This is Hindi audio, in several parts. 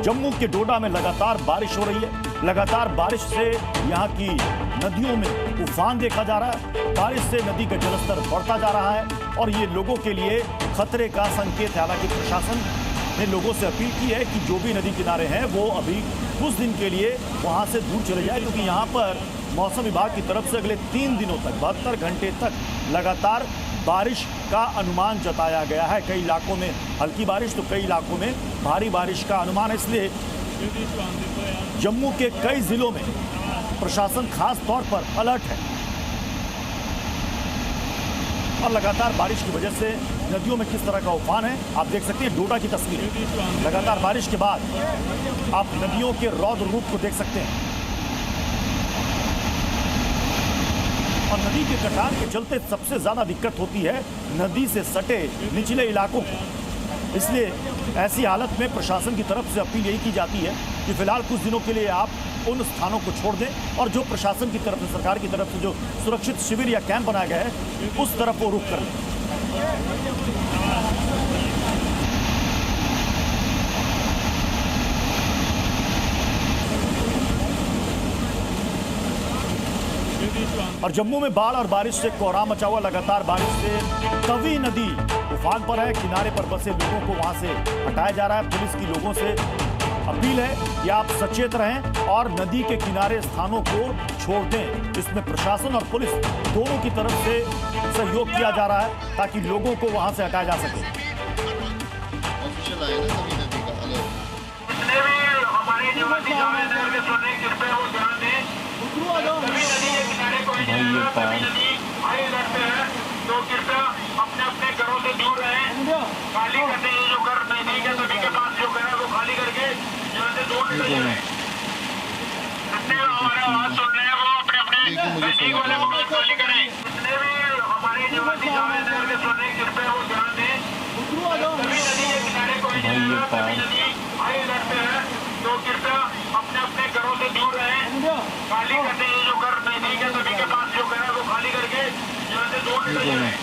जम्मू के डोडा में लगातार बारिश हो रही है। लगातार बारिश से यहाँ की नदियों में उफान देखा जा रहा है। बारिश से नदी का जलस्तर बढ़ता जा रहा है और ये लोगों के लिए खतरे का संकेत है। हालांकि प्रशासन ने लोगों से अपील की है कि जो भी नदी किनारे हैं वो अभी कुछ दिन के लिए वहाँ से दूर चले जाए, क्योंकि यहाँ पर मौसम विभाग की तरफ से अगले 3 दिनों तक 72 घंटे तक लगातार बारिश का अनुमान जताया गया है। कई इलाकों में हल्की बारिश तो कई इलाकों में भारी बारिश का अनुमान है। इसलिए जम्मू के कई जिलों में प्रशासन खास तौर पर अलर्ट है और लगातार बारिश की वजह से नदियों में किस तरह का उफान है आप देख सकते हैं। डोडा की तस्वीरें लगातार बारिश के बाद आप नदियों के रौद्र रूप को देख सकते हैं और नदी के कटान के चलते सबसे ज्यादा दिक्कत होती है नदी से सटे निचले इलाकों को। इसलिए ऐसी हालत में प्रशासन की तरफ से अपील यही की जाती है कि फिलहाल कुछ दिनों के लिए आप उन स्थानों को छोड़ दें और जो प्रशासन की तरफ से, सरकार की तरफ से जो सुरक्षित शिविर या कैंप बनाया गया है उस तरफ वो रुख कर लें। और जम्मू में बाढ़ और बारिश से कोहराम मचा हुआ। लगातार बारिश से तवी नदी उफान पर है। किनारे पर बसे लोगों को वहां से हटाया जा रहा है। पुलिस की लोगों से अपील है कि आप सचेत रहें और नदी के किनारे स्थानों को छोड़ दें। इसमें प्रशासन और पुलिस दोनों की तरफ से सहयोग किया जा रहा है ताकि लोगों को वहां से हटाया जा सके। तो कृपया अपने अपने घरों से दूर रहें, खाली करते हैं। जो घर नहीं है सभी के पास जो घर है वो खाली करके यहाँ से दूर निकल जाए। जितने हमारे आवाज सुन रहे हैं वो अपने अपने नजदीक वाले मकान खाली करें। जितने भी हमारे निवासी जावेद के सुन रहे कृपया वो ध्यान दें। सभी नदी के किनारे कोई सभी नदी हाई अलर्ट पे है, तो कृपया अपने अपने घरों से दूर रहें, खाली करते हैं। जो घर नहीं है सभी के पास जो घर है वो खाली करके यहाँ से दूर निकल जाए।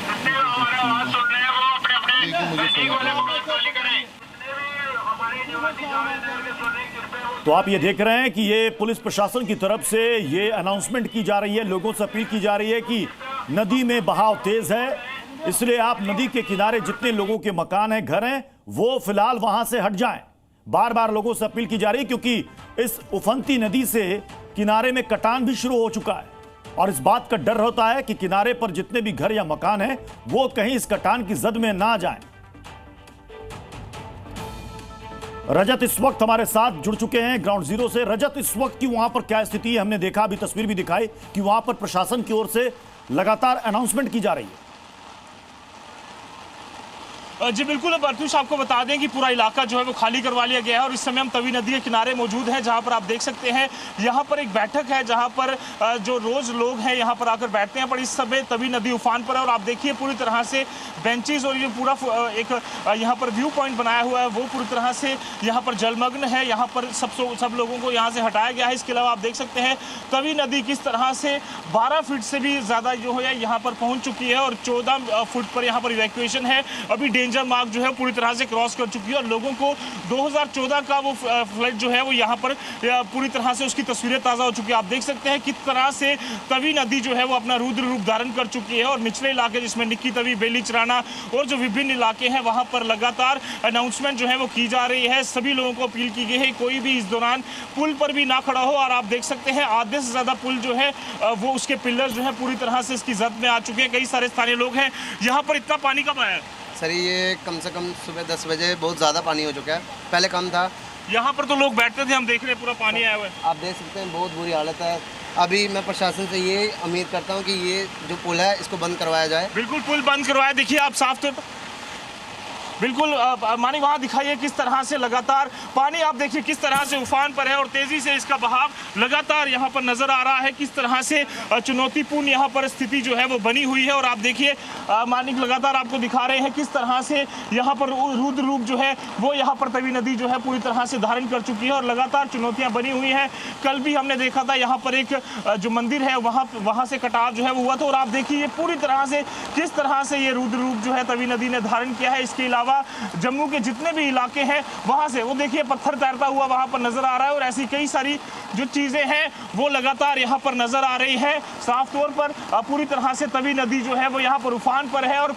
जितने हमारे आवाज सुन रहे हैं वो अपने अपने नजदीक वाले मकान खाली करें। जितने भी हमारे निवासी जावेद के सुन रहे कृपया वो। तो आप ये देख रहे हैं कि ये पुलिस प्रशासन की तरफ से ये अनाउंसमेंट की जा रही है, लोगों से अपील की जा रही है कि नदी में बहाव तेज है, इसलिए आप नदी के किनारे जितने लोगों के मकान हैं, घर हैं, वो फिलहाल वहां से हट जाएं। बार बार लोगों से अपील की जा रही है क्योंकि इस उफनती नदी से किनारे में कटान भी शुरू हो चुका है और इस बात का डर होता है कि किनारे पर जितने भी घर या मकान हैं वो कहीं इस कटान की जद में ना जाएं। रजत इस वक्त हमारे साथ जुड़ चुके हैं ग्राउंड जीरो से। रजत, इस वक्त की वहां पर क्या स्थिति है? हमने देखा, अभी तस्वीर भी दिखाई कि वहां पर प्रशासन की ओर से लगातार अनाउंसमेंट की जा रही है। जी बिल्कुल, अब अर्थुष आपको बता दें कि पूरा इलाका जो है वो खाली करवा लिया गया है और इस समय हम तवी नदी के किनारे मौजूद हैं, जहां पर आप देख सकते हैं यहाँ पर एक बैठक है जहां पर जो रोज लोग हैं यहाँ पर आकर बैठते हैं, पर इस समय तवी नदी उफान पर है और आप देखिए पूरी तरह से बेंचेस और ये पूरा एक यहाँ पर व्यू पॉइंट बनाया हुआ है वो पूरी तरह से यहाँ पर जलमग्न है। यहाँ पर सब लोगों को यहाँ से हटाया गया है। इसके अलावा आप देख सकते हैं तवी नदी किस तरह से 12 फीट से भी ज़्यादा जो है यहाँ पर पहुँच चुकी है और 14 फुट पर यहाँ पर इवैक्यूएशन है। अभी डेंजर मार्क जो है पूरी तरह से क्रॉस कर चुकी है और लोगों को 2014 का वो फ्लड जो है वो यहाँ पर पूरी तरह से उसकी तस्वीरें ताज़ा हो चुकी है। आप देख सकते हैं किस तरह से तवी नदी जो है वो अपना रुद्र रूप धारण कर चुकी है और निचले इलाके जिसमें निक्की तवी, बेली चराना और जो विभिन्न इलाके हैं वहाँ पर लगातार अनाउंसमेंट जो है वो की जा रही है। सभी लोगों को अपील की गई है कोई भी इस दौरान पुल पर भी ना खड़ा हो और आप देख सकते हैं आधे से ज़्यादा पुल जो है वो उसके पिलर जो है पूरी तरह से इसकी जद में आ चुके हैं। कई सारे स्थानीय लोग हैं। यहाँ पर इतना पानी कब आया सर? ये कम से कम सुबह 10 बजे बहुत ज़्यादा पानी हो चुका है, पहले कम था। यहाँ पर तो लोग बैठते थे, हम देख रहे हैं पूरा पानी आया हुआ है। आप देख सकते हैं बहुत बुरी हालत है। अभी मैं प्रशासन से ये उम्मीद करता हूँ कि ये जो पुल है इसको बंद करवाया जाए। बिल्कुल पुल बंद करवाया। देखिए आप साफ तौर पर बिल्कुल मानी वहाँ दिखाइए किस तरह से लगातार पानी, आप देखिए किस तरह से उफान पर है और तेजी से इसका बहाव लगातार यहाँ पर नजर आ रहा है। किस तरह से चुनौतीपूर्ण यहाँ पर स्थिति जो है वो बनी हुई है और आप देखिए मानिक लगातार आपको दिखा रहे हैं किस तरह से यहाँ पर रुद्र रूप जो है वो यहाँ पर तवी नदी जो है पूरी तरह से धारण कर चुकी है और लगातार चुनौतियाँ बनी हुई हैं। कल भी हमने देखा था यहाँ पर एक जो मंदिर है वहाँ से कटाव जो है वो हुआ था और आप देखिए पूरी तरह से किस तरह से ये रुद्र रूप जो है तवी नदी ने धारण किया है। इसके अलावा अलावा जम्मू के जितने भी इलाके हैं वहां से वो देखिए पत्थर तैरता हुआ वहां पर नजर आ रहा है और ऐसी कई सारी जो चीजें हैं वो लगातार यहाँ पर नजर आ रही है। साफ तौर पर पूरी तरह से तवी नदी जो है वो यहाँ पर उफान पर है और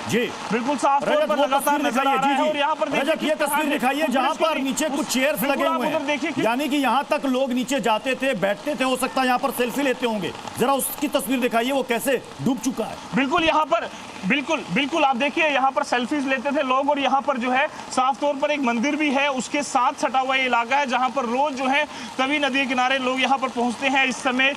जी बिल्कुल साफ तौर पर लगातार नजर आ रहा है। और यहाँ पर देखिए ये तस्वीर दिखाइए जहां पर नीचे कुछ चेयर्स लगे हुए हैं, यानी कि यहां तक लोग नीचे जाते थे, बैठते थे, हो सकता है यहां पर सेल्फी लेते होंगे। जरा उसकी तस्वीर दिखाइए वो कैसे डूब चुका है। बिल्कुल यहाँ पर बिल्कुल आप देखिए यहाँ पर सेल्फीज लेते थे लोग और यहाँ पर जो है साफ तौर पर एक मंदिर भी है, उसके साथ सटा हुआ ये इलाका है जहाँ पर रोज जो है तवी नदी के किनारे लोग यहाँ पर पहुँचते हैं। इस समय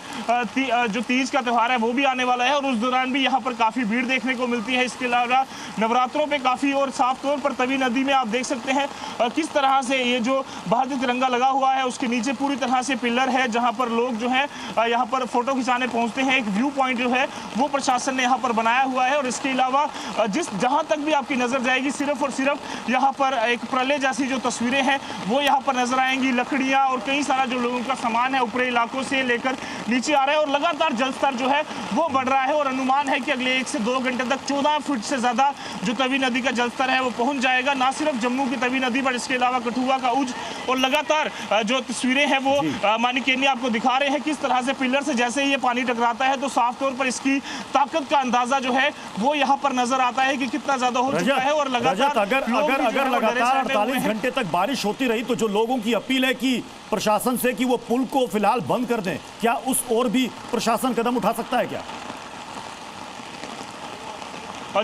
जो तीज का त्यौहार है वो भी आने वाला है और उस दौरान भी यहाँ पर काफी भीड़ देखने को मिलती है। इसके अलावा नवरात्रों पे काफी और साफ तौर पर तवी नदी में आप देख सकते हैं किस तरह से ये जो भारतीय तिरंगा लगा हुआ है उसके नीचे पूरी तरह से पिलर है जहाँ पर लोग जो है यहाँ पर फोटो खिंचाने पहुँचते हैं। एक व्यू पॉइंट जो है वो प्रशासन ने यहाँ पर बनाया हुआ है और इसके अलावा जहां तक भी आपकी नजर जाएगी सिर्फ और सिर्फ यहाँ पर एक प्रलय जैसी जो तस्वीरें हैं वो यहाँ पर नजर आएंगी। लकड़ियां और कई सारा जो लोगों का सामान है ऊपरी इलाकों से लेकर नीचे आ रहा है और लगातार जलस्तर जो है वो बढ़ रहा है और अनुमान है कि अगले 1 से 2 घंटे तक 14 फुट से ज्यादा जो तवी नदी का जलस्तर है वो पहुंच जाएगा। ना सिर्फ जम्मू की तवी नदी पर इसके अलावा कठुआ का उज और लगातार जो तस्वीरें हैं वो मानिकेनी आपको दिखा रहे हैं किस तरह से पिलर से जैसे ही ये पानी टकराता है तो साफ तौर पर इसकी ताकत का अंदाजा जो है वो यहाँ पर नजर आता है कि कितना ज्यादा हो चुका है। और लगातार अगर लगातार 48 घंटे तक बारिश होती रही तो जो लोगों की अपील है कि प्रशासन से कि वो पुल को फिलहाल बंद कर दें, क्या उस ओर भी प्रशासन कदम उठा सकता है क्या?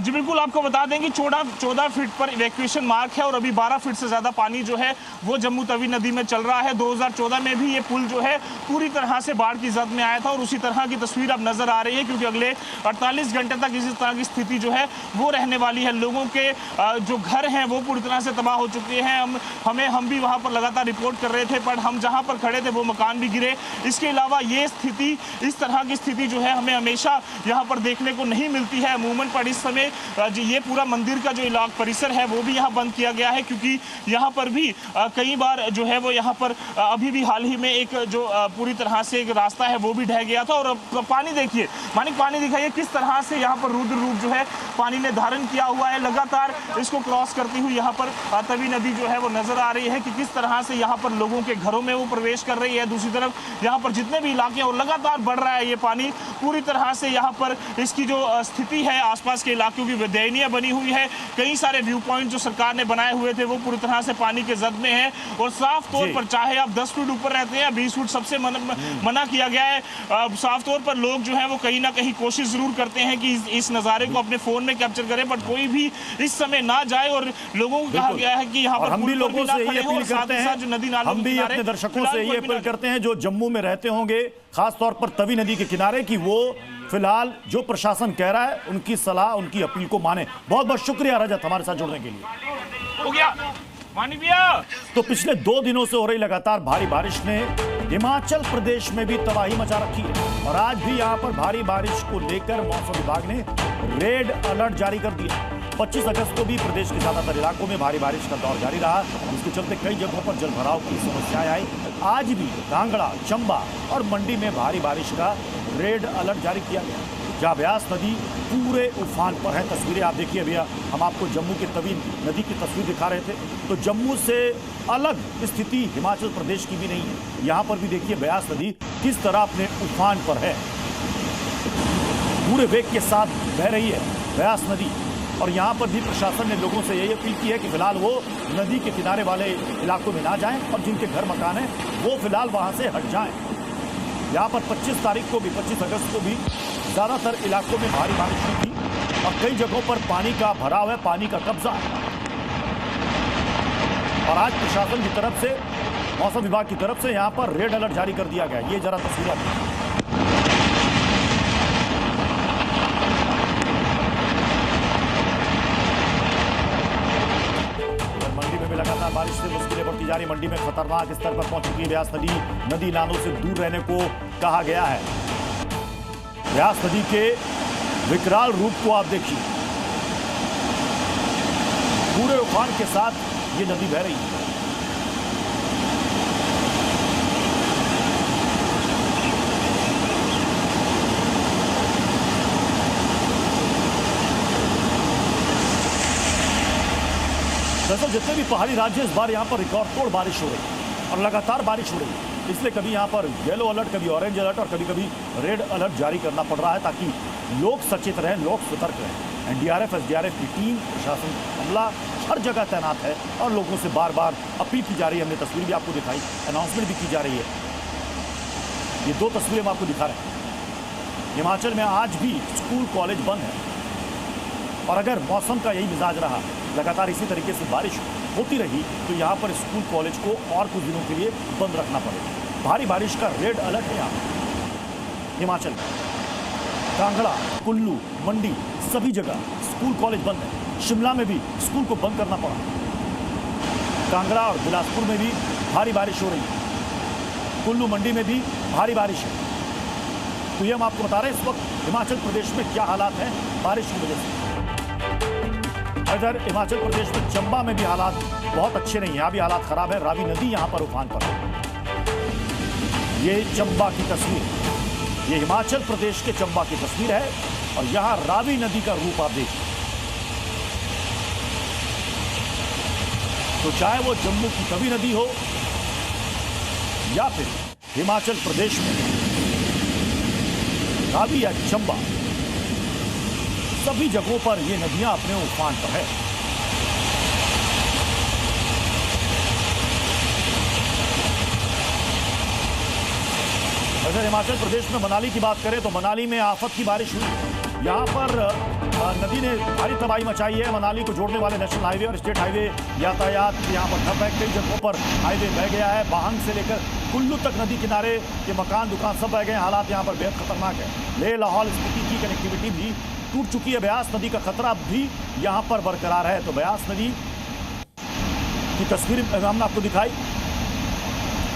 जी बिल्कुल आपको बता दें कि 14 फीट पर इवैक्यूएशन मार्क है और अभी 12 फीट से ज़्यादा पानी जो है वो जम्मू तवी नदी में चल रहा है। 2014 में भी ये पुल जो है पूरी तरह से बाढ़ की जद में आया था और उसी तरह की तस्वीर अब नज़र आ रही है क्योंकि अगले 48 घंटे तक इसी तरह की स्थिति जो है वो रहने वाली है। लोगों के जो घर हैं वो पूरी तरह से तबाह हो चुके हैं। हम भी वहाँ पर लगातार रिपोर्ट कर रहे थे पर हम जहाँ पर खड़े थे वो मकान भी गिरे। इसके अलावा ये स्थिति इस तरह की स्थिति जो है हमें हमेशा यहाँ पर देखने को नहीं मिलती है अमूमन। पर इस समय ये पूरा मंदिर का जो इलाका परिसर है वो भी यहाँ बंद किया गया है क्योंकि यहाँ पर भी कई बार जो है वो यहाँ पर अभी भी हाल ही में एक जो पूरी तरह से एक रास्ता है वो भी ढह गया था। और पानी देखिए पानी दिखाइए किस तरह से यहाँ पर रुद्र रूप जो है पानी ने धारण किया हुआ है। लगातार इसको क्रॉस करती हुई यहाँ पर तवी नदी जो है वो नजर आ रही है कि किस तरह से यहाँ पर लोगों के घरों में वो प्रवेश कर रही है। दूसरी तरफ यहाँ पर जितने भी इलाके और लगातार बढ़ रहा है ये पानी पूरी तरह से यहाँ पर इसकी जो स्थिति है आसपास के इलाकों की दयनीय बनी हुई है। कई सारे व्यू पॉइंट जो सरकार ने बनाए हुए थे वो पूरी तरह से पानी के जद में है और साफ तौर पर चाहे आप 10 फीट ऊपर रहते हैं या 20 फीट सबसे मना किया गया है। साफ तौर पर लोग जो है वो कहीं ना कहीं कोशिश जरूर करते हैं कि इस नज़ारे को अपने फोन में कैप्चर करें बट कोई भी इस समय ना जाए और लोगों को कहा गया है कि यहाँ पर हम भी लोगों से ये अपील करते हैं, जो नदी नालों हम भी अपने दर्शकों से ये अपील करते हैं जो जम्मू में रहते होंगे खासतौर पर तवी नदी के किनारे की वो फिलहाल जो प्रशासन कह रहा है उनकी सलाह उनकी अपील को माने। बहुत बहुत शुक्रिया रजत हमारे साथ जुड़ने के लिए। हो गया तो पिछले 2 दिनों से हो रही लगातार भारी बारिश ने हिमाचल प्रदेश में भी तबाही मचा रखी है और आज भी यहां पर भारी बारिश को लेकर मौसम विभाग ने रेड अलर्ट जारी कर दिया। 25 अगस्त को भी प्रदेश के ज्यादातर इलाकों में भारी बारिश का दौर जारी रहा, जिसके चलते कई जगहों पर जल भराव की समस्याएं आई। आज भी कांगड़ा, चंबा और मंडी में भारी बारिश का रेड अलर्ट जारी किया गया जहां ब्यास नदी पूरे उफान पर है। तस्वीरें आप देखिए भैया, हम आपको जम्मू की तवी नदी की तस्वीर दिखा रहे थे तो जम्मू से अलग स्थिति हिमाचल प्रदेश की भी नहीं है। यहाँ पर भी देखिए ब्यास नदी किस तरह अपने उफान पर है, पूरे वेग के साथ बह रही है ब्यास नदी। और यहाँ पर भी प्रशासन ने लोगों से यही अपील की है कि फिलहाल वो नदी के किनारे वाले इलाकों में ना जाएं और जिनके घर मकान हैं वो फिलहाल वहाँ से हट जाएं। यहाँ पर 25 तारीख को भी 25 अगस्त को भी ज़्यादातर इलाकों में भारी बारिश हुई थी और कई जगहों पर पानी का भराव है, पानी का कब्जा है। और आज प्रशासन की तरफ से, मौसम विभाग की तरफ से यहाँ पर रेड अलर्ट जारी कर दिया गया। ये जरा तस्वीरें लगातार बारिश से मुश्किलें बढ़ती जा रही। मंडी में खतरनाक स्तर पर पहुंच चुकी है ब्यास नदी। नदी नालों से दूर रहने को कहा गया है। ब्यास नदी के विकराल रूप को आप देखिए, पूरे उफान के साथ ये नदी बह रही है। दरअसल जितने भी पहाड़ी राज्य इस बार यहाँ पर रिकॉर्ड तोड़ बारिश हो रही है और लगातार बारिश हो रही है, इसलिए कभी यहाँ पर येलो अलर्ट, कभी ऑरेंज अलर्ट और कभी कभी रेड अलर्ट जारी करना पड़ रहा है ताकि लोग सचेत रहें, लोग सतर्क रहें। एनडीआरएफ, एसडीआरएफ की टीम, प्रशासन, अमला हर जगह तैनात है और लोगों से बार बार अपील की जा रही है। हमने तस्वीर भी आपको दिखाई, अनाउंसमेंट भी की जा रही है। ये 2 तस्वीरें हम आपको दिखा रहे हैं। हिमाचल में आज भी स्कूल कॉलेज बंद है और अगर मौसम का यही मिजाज रहा, लगातार इसी तरीके से बारिश होती रही तो यहाँ पर स्कूल कॉलेज को और कुछ दिनों के लिए बंद रखना पड़ेगा। भारी बारिश का रेड अलर्ट है यहाँ हिमाचल में। कांगड़ा, कुल्लू, मंडी सभी जगह स्कूल कॉलेज बंद है। शिमला में भी स्कूल को बंद करना पड़ा। कांगड़ा और बिलासपुर में भी भारी बारिश हो रही है। कुल्लू, मंडी में भी भारी बारिश है। तो ये हम आपको बता रहे हैं इस वक्त हिमाचल प्रदेश में क्या हालात हैं बारिश की वजह से। इधर हिमाचल प्रदेश में चंबा में भी हालात बहुत अच्छे नहीं है, यहाँ भी हालात खराब है। रावी नदी यहाँ पर उफान पर है। ये चंबा की तस्वीर, ये हिमाचल प्रदेश के चंबा की तस्वीर है और यहाँ रावी नदी का रूप आप देखिए। तो चाहे वो जम्मू की तवी नदी हो या फिर हिमाचल प्रदेश में रावी या चंबा, सभी जगहों पर ये नदियां अपने उफान पर है। अगर हिमाचल प्रदेश में मनाली की बात करें तो मनाली में आफत की बारिश हुई। यहाँ पर नदी ने भारी तबाही मचाई है। मनाली को जोड़ने वाले नेशनल हाईवे और स्टेट हाईवे यातायात यहाँ पर ठप है। कई जगहों पर हाईवे बह गया है। बाहंग से लेकर कुल्लू तक नदी किनारे के मकान, दुकान सब बह गए। हालात यहाँ पर बेहद खतरनाक है। लेह, लाहौल स्पीति की कनेक्टिविटी भी टूट चुकी है। ब्यास नदी का खतरा भी यहाँ पर बरकरार है। तो ब्यास नदी की तस्वीर हमने आपको दिखाई।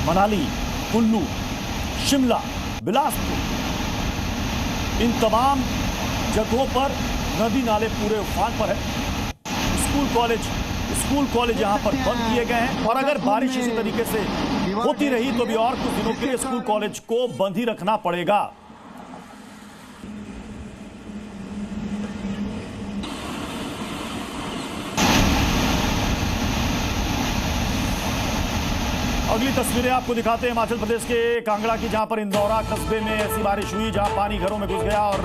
मनाली, कुल्लू, शिमला, बिलासपुर, इन तमाम जगहों पर नदी नाले पूरे उफान पर है। स्कूल कॉलेज यहाँ पर बंद किए गए हैं और अगर बारिश इसी तरीके से होती रही तो भी और कुछ दिनों के लिए स्कूल कॉलेज को बंद ही रखना पड़ेगा। अगली तस्वीरें आपको दिखाते हैं हिमाचल प्रदेश के कांगड़ा की, जहां पर इंदौरा कस्बे में ऐसी बारिश हुई जहां पानी घरों में घुस गया और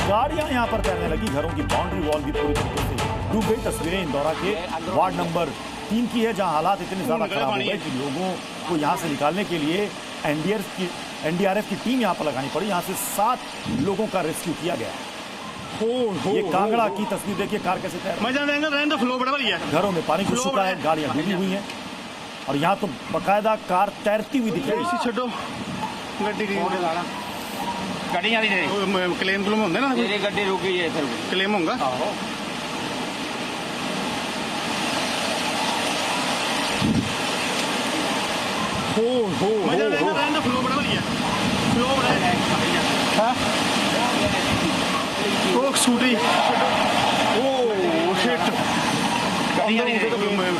गाड़ियां यहां पर तैरने लगी। घरों की बाउंड्री वॉल भी पूरी तरीके से डूब गई। तस्वीरें इंदौरा के वार्ड नंबर 3 की है, जहां हालात इतने ज्यादा खराब हो गए कि लोगों को यहां से निकालने के लिए एनडीआरएफ की टीम यहां पर लगानी पड़ी। यहां से 7 लोगों का रेस्क्यू किया गया। ये कांगड़ा की तस्वीर देखिए, कार कैसे तैर, घरों में पानी घुस चुका है, गाड़ियां डूबी हुई हैं और यहाँ तो बकायदा कार तैरती हुई दिख रही है। क्लेम होंगे ना, गड्डी रुकी है, क्लेम होगा। स्कूटी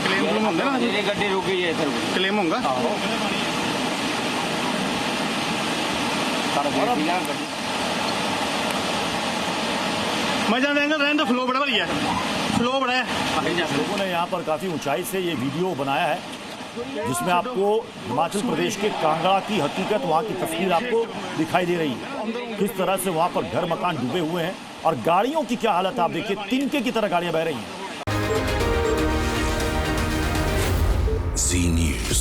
क्लेम होंगे ना, गड्डी रुकी है, क्लेम होगा। मजा देंगे, रहने दो, फ्लो बड़ा बढ़िया, फ्लो बड़ा है। लोगों ने यहाँ पर काफी ऊंचाई से ये वीडियो बनाया है जिसमें आपको हिमाचल प्रदेश के कांगड़ा की हकीकत, वहाँ की तस्वीर आपको दिखाई दे रही है। किस तरह से वहाँ पर घर मकान डूबे हुए हैं और गाड़ियों की क्या हालत आप देखिए, तिनके की तरह गाड़ियां बह रही हैं। Zee News.